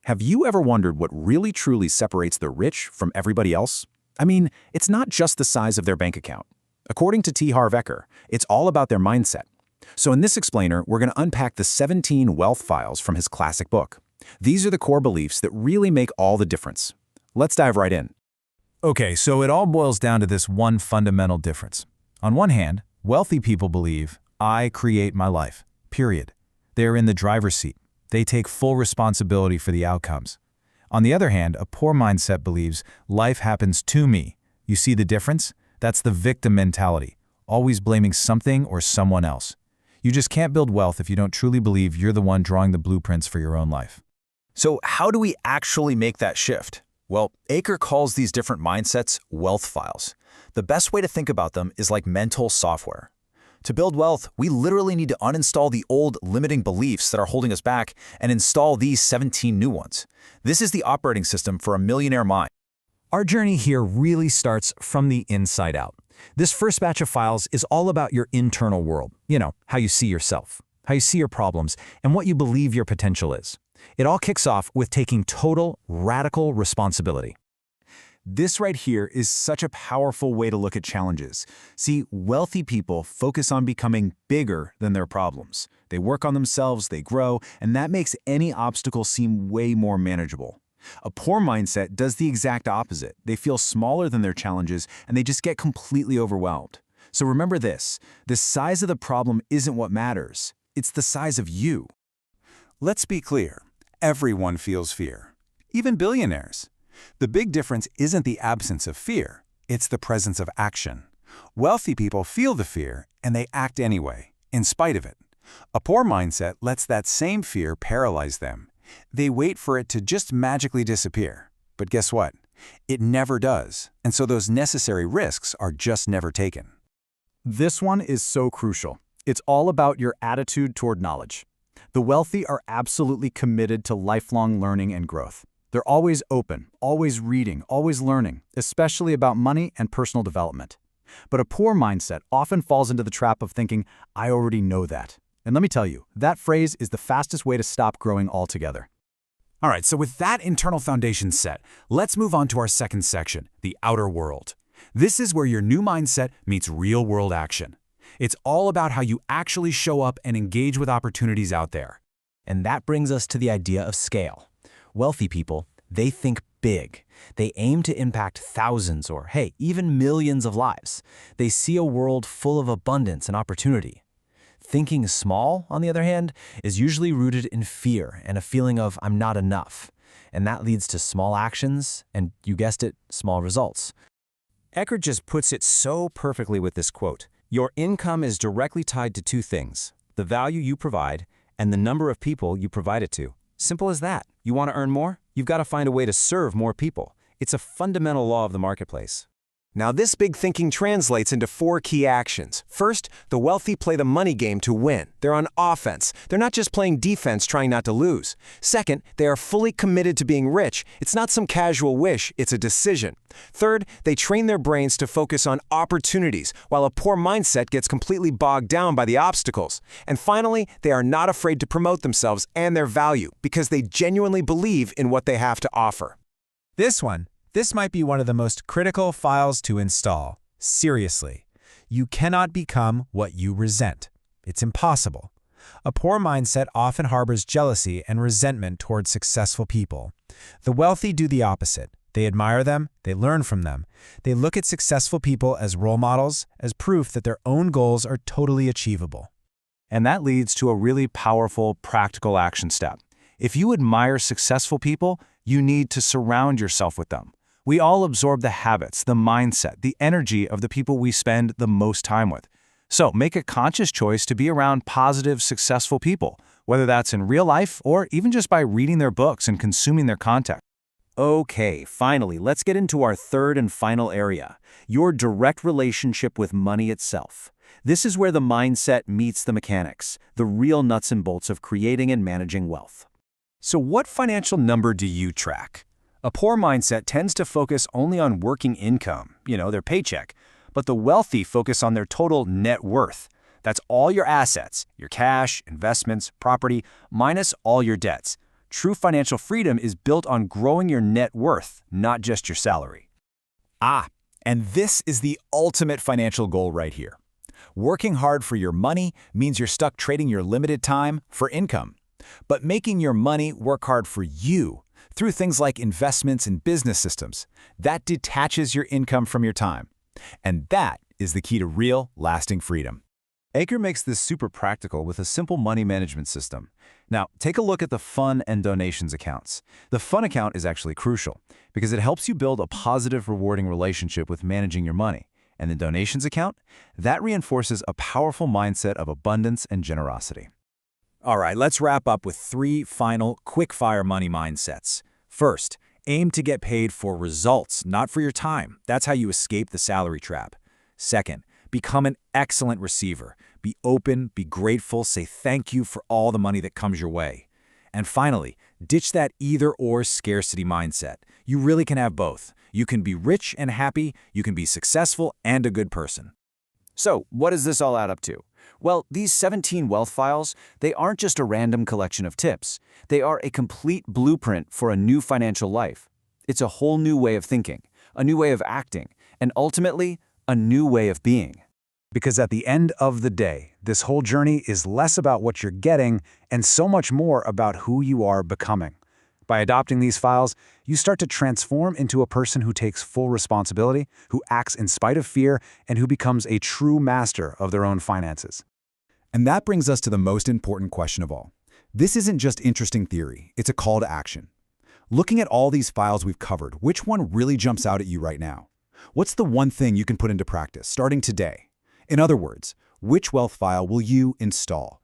Have you ever wondered what really truly separates the rich from everybody else? I mean, it's not just the size of their bank account. According to T. Harv Eker, it's all about their mindset. So in this explainer, we're going to unpack the 17 wealth files from his classic book. These are the core beliefs that really make all the difference. Let's dive right in. Okay, so it all boils down to this one fundamental difference. On one hand, wealthy people believe, I create my life, period. They're in the driver's seat. They take full responsibility for the outcomes. On the other hand, a poor mindset believes, life happens to me. You see the difference? That's the victim mentality, always blaming something or someone else. You just can't build wealth if you don't truly believe you're the one drawing the blueprints for your own life. So how do we actually make that shift? Well, Eker calls these different mindsets wealth files. The best way to think about them is like mental software. To build wealth, we literally need to uninstall the old limiting beliefs that are holding us back and install these 17 new ones. This is the operating system for a millionaire mind. Our journey here really starts from the inside out. This first batch of files is all about your internal world. You know, how you see yourself, how you see your problems, and what you believe your potential is. It all kicks off with taking total, radical responsibility. This right here is such a powerful way to look at challenges. See, wealthy people focus on becoming bigger than their problems. They work on themselves, they grow, and that makes any obstacle seem way more manageable. A poor mindset does the exact opposite. They feel smaller than their challenges, and they just get completely overwhelmed. So remember this, the size of the problem isn't what matters. It's the size of you. Let's be clear. Everyone feels fear, even billionaires. The big difference isn't the absence of fear, it's the presence of action. Wealthy people feel the fear, and they act anyway, in spite of it. A poor mindset lets that same fear paralyze them. They wait for it to just magically disappear. But guess what? It never does, and so those necessary risks are just never taken. This one is so crucial. It's all about your attitude toward knowledge. The wealthy are absolutely committed to lifelong learning and growth. They're always open, always reading, always learning, especially about money and personal development. But a poor mindset often falls into the trap of thinking, I already know that. And let me tell you, that phrase is the fastest way to stop growing altogether. All right, so with that internal foundation set, let's move on to our second section, the outer world. This is where your new mindset meets real-world action. It's all about how you actually show up and engage with opportunities out there. And that brings us to the idea of scale. Wealthy people, they think big. They aim to impact thousands or, hey, even millions of lives. They see a world full of abundance and opportunity. Thinking small, on the other hand, is usually rooted in fear and a feeling of I'm not enough. And that leads to small actions and, you guessed it, small results. Eker just puts it so perfectly with this quote. Your income is directly tied to two things, the value you provide and the number of people you provide it to. Simple as that. You want to earn more? You've got to find a way to serve more people. It's a fundamental law of the marketplace. Now this big thinking translates into 4 key actions. First, the wealthy play the money game to win. They're on offense. They're not just playing defense trying not to lose. Second, they are fully committed to being rich. It's not some casual wish, it's a decision. Third, they train their brains to focus on opportunities, while a poor mindset gets completely bogged down by the obstacles. And finally, they are not afraid to promote themselves and their value because they genuinely believe in what they have to offer. This might be one of the most critical files to install. Seriously, you cannot become what you resent. It's impossible. A poor mindset often harbors jealousy and resentment towards successful people. The wealthy do the opposite. They admire them, they learn from them. They look at successful people as role models, as proof that their own goals are totally achievable. And that leads to a really powerful, practical action step. If you admire successful people, you need to surround yourself with them. We all absorb the habits, the mindset, the energy of the people we spend the most time with. So make a conscious choice to be around positive, successful people, whether that's in real life or even just by reading their books and consuming their content. Okay, finally, let's get into our third and final area, your direct relationship with money itself. This is where the mindset meets the mechanics, the real nuts and bolts of creating and managing wealth. So what financial number do you track? A poor mindset tends to focus only on working income, their paycheck, but the wealthy focus on their total net worth. That's all your assets, your cash, investments, property, minus all your debts. True financial freedom is built on growing your net worth, not just your salary. And this is the ultimate financial goal right here. Working hard for your money means you're stuck trading your limited time for income. But making your money work hard for you through things like investments and business systems, that detaches your income from your time. And that is the key to real, lasting freedom. Anchor makes this super practical with a simple money management system. Now, take a look at the Fun and Donations accounts. The Fun account is actually crucial because it helps you build a positive, rewarding relationship with managing your money. And the Donations account, that reinforces a powerful mindset of abundance and generosity. All right, let's wrap up with 3 final quick-fire money mindsets. First, aim to get paid for results, not for your time. That's how you escape the salary trap. Second, become an excellent receiver. Be open, be grateful, say thank you for all the money that comes your way. And finally, ditch that either-or scarcity mindset. You really can have both. You can be rich and happy, you can be successful and a good person. So, what does this all add up to? Well, these 17 wealth files, they aren't just a random collection of tips. They are a complete blueprint for a new financial life. It's a whole new way of thinking, a new way of acting, and ultimately, a new way of being. Because at the end of the day, this whole journey is less about what you're getting and so much more about who you are becoming. By adopting these files, you start to transform into a person who takes full responsibility, who acts in spite of fear, and who becomes a true master of their own finances. And that brings us to the most important question of all. This isn't just interesting theory, it's a call to action. Looking at all these files we've covered, which one really jumps out at you right now? What's the one thing you can put into practice, starting today? In other words, which wealth file will you install?